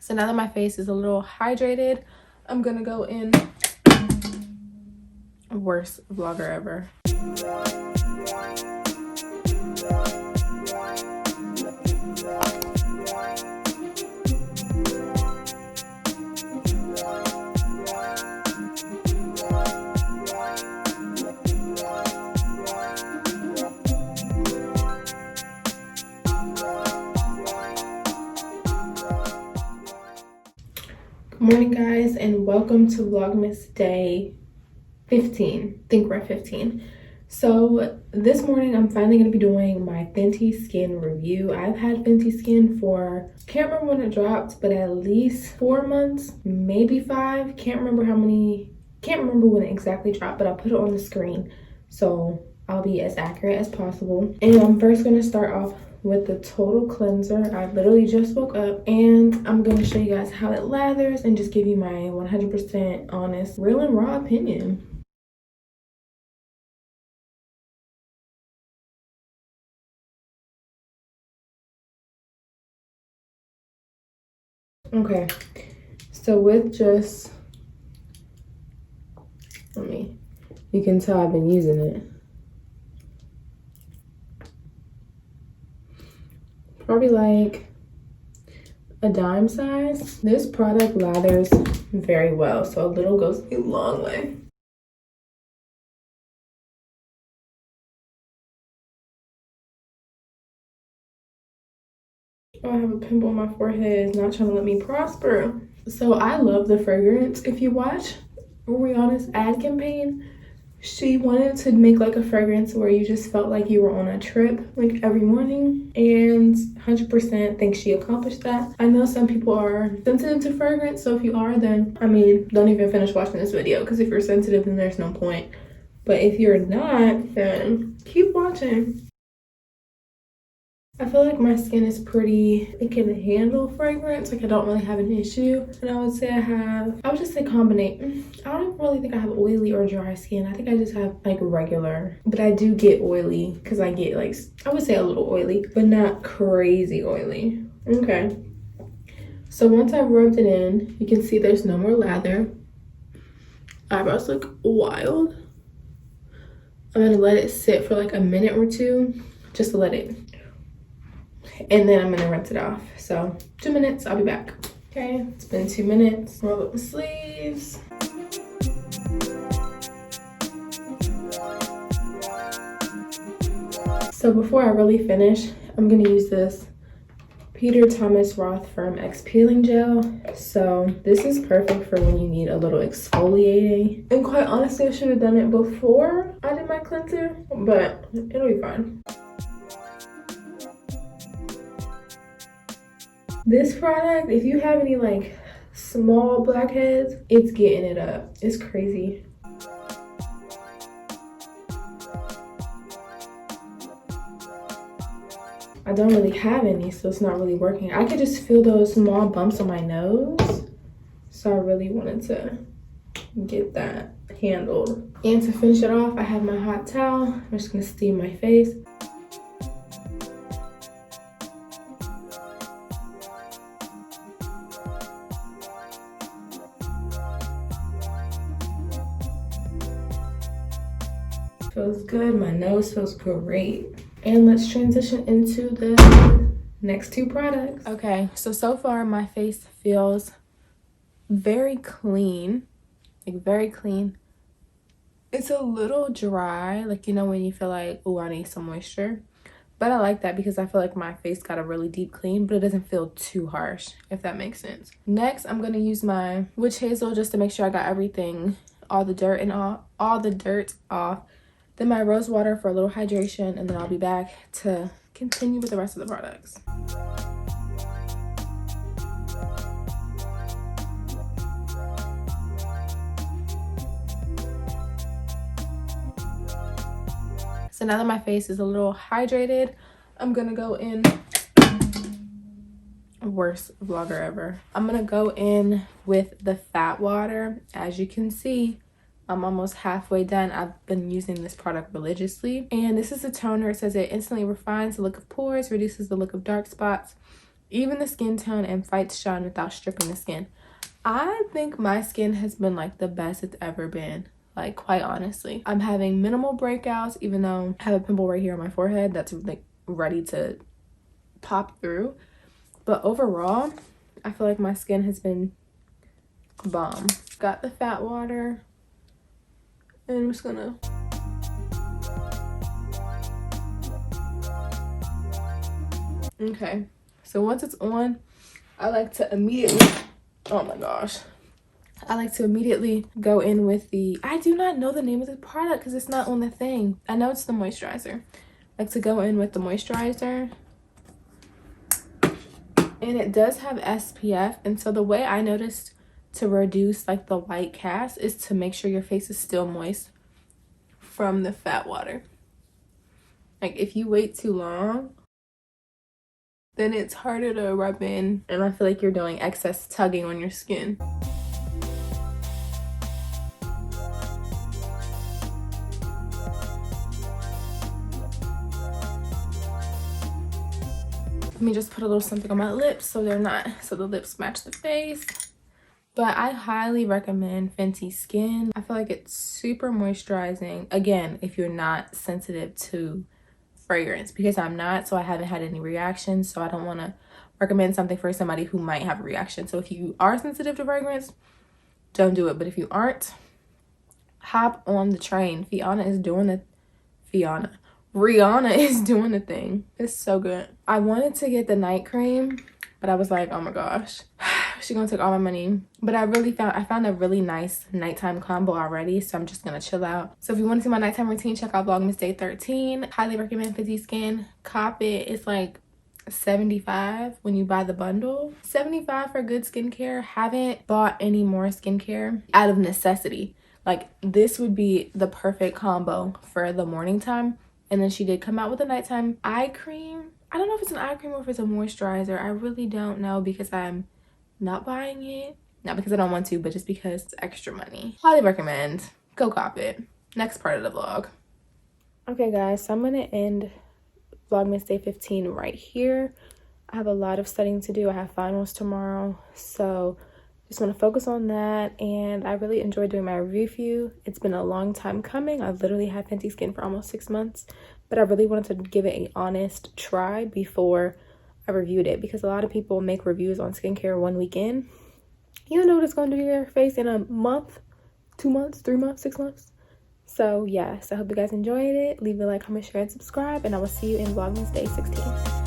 So now that my face is a little hydrated, I'm gonna go in. Worst vlogger ever. Good morning, guys, and welcome to Vlogmas day 15. I think we're at 15. So this morning I'm finally going to be doing my Fenty Skin review. I've had Fenty Skin for, can't remember when it dropped, but at least 4 months, maybe 5. Can't remember when it exactly dropped, but I'll put it on the screen so I'll be as accurate as possible. And I'm first going to start off with the total cleanser. I literally just woke up and I'm going to show you guys how it lathers and just give you my 100% honest, real and raw opinion. Okay, so with just, you can tell I've been using it. Probably like a dime size. This product lathers very well, so a little goes a long way. Oh, I have a pimple on my forehead. It's not trying to let me prosper. So I love the fragrance. If you watch Rihanna's ad campaign, she wanted to make like a fragrance where you just felt like you were on a trip like every morning, and 100% think she accomplished that. I know some people are sensitive to fragrance, so if you are, then I mean, don't even finish watching this video, because if you're sensitive then there's no point. But if you're not, then keep watching. I feel like my skin is it can handle fragrance. Like I don't really have an issue. And I would say I would just say combinate. I don't really think I have oily or dry skin. I think I just have like regular. But I do get oily because I get like, I would say a little oily, but not crazy oily. Okay. So once I've rubbed it in, you can see there's no more lather. Eyebrows look wild. I'm gonna let it sit for like a minute or two, just to let it, and then I'm gonna rinse it off. So 2 minutes, I'll be back. Okay, it's been 2 minutes. Roll up the sleeves. So before I really finish, I'm gonna use this Peter Thomas Roth Firm X Peeling Gel. So this is perfect for when you need a little exfoliating. And quite honestly, I should have done it before I did my cleanser, but it'll be fine. This product, if you have any like small blackheads, it's getting it up. It's crazy. I don't really have any, so it's not really working. I could just feel those small bumps on my nose. So I really wanted to get that handled. And to finish it off, I have my hot towel. I'm just gonna steam my face. Feels good, my nose feels great. And let's transition into the next 2 products. Okay, so far my face feels very clean, like very clean. It's a little dry, like, you know, when you feel like, oh, I need some moisture. But I like that because I feel like my face got a really deep clean, but it doesn't feel too harsh, if that makes sense. Next, I'm gonna use my witch hazel just to make sure I got everything, all the dirt off. Then my rose water for a little hydration, and then I'll be back to continue with the rest of the products. So now that my face is a little hydrated, I'm gonna go in. Worst vlogger ever. I'm gonna go in with the fat water. As you can see, I'm almost halfway done. I've been using this product religiously, and this is a toner. It says it instantly refines the look of pores, reduces the look of dark spots, even the skin tone and fights shine without stripping the skin. I think my skin has been like the best it's ever been, like quite honestly. I'm having minimal breakouts, even though I have a pimple right here on my forehead that's like ready to pop through. But overall, I feel like my skin has been bomb. Got the fat water, and I'm just gonna okay, so once it's on, I like to immediately, oh my gosh, I like to immediately go in with the, I do not know the name of the product because it's not on the thing. I know it's the moisturizer. I like to go in with the moisturizer, and it does have SPF. And so the way I noticed to reduce like the white cast is to make sure your face is still moist from the fat water. Like if you wait too long, then it's harder to rub in, and I feel like you're doing excess tugging on your skin. Let me just put a little something on my lips so they're not, so the lips match the face. But I highly recommend Fenty Skin. I feel like it's super moisturizing. Again, if you're not sensitive to fragrance, because I'm not, so I haven't had any reactions, so I don't want to recommend something for somebody who might have a reaction. So if you are sensitive to fragrance, don't do it. But if you aren't, hop on the train. Rihanna is doing the thing. It's so good. I wanted to get the night cream, but I was like, oh my gosh, she's gonna take all my money. But I found a really nice nighttime combo already, so I'm just gonna chill out. So if you want to see my nighttime routine, check out Vlogmas Day 13. Highly recommend Fenty Skin. Cop it. It's like $75 when you buy the bundle. $75 for good skincare. Haven't bought any more skincare out of necessity. Like this would be the perfect combo for the morning time. And then she did come out with a nighttime eye cream. I don't know if it's an eye cream or if it's a moisturizer. I really don't know because I'm not buying it. Not because I don't want to, but just because it's extra money. Highly recommend. Go cop it. Next part of the vlog. Okay guys, so I'm gonna end Vlogmas Day 15 right here. I have a lot of studying to do. I have finals tomorrow, so just want to focus on that. And I really enjoyed doing my review. It's been a long time coming. I literally had Fenty Skin for almost 6 months, but I really wanted to give it an honest try before I reviewed it, because a lot of people make reviews on skincare 1 weekend. You don't know what it's going to do to your face in a month, 2 months, 3 months, 6 months. So yes, I hope you guys enjoyed it. Leave a like, comment, share, and subscribe, and I will see you in Vlogmas Day 16.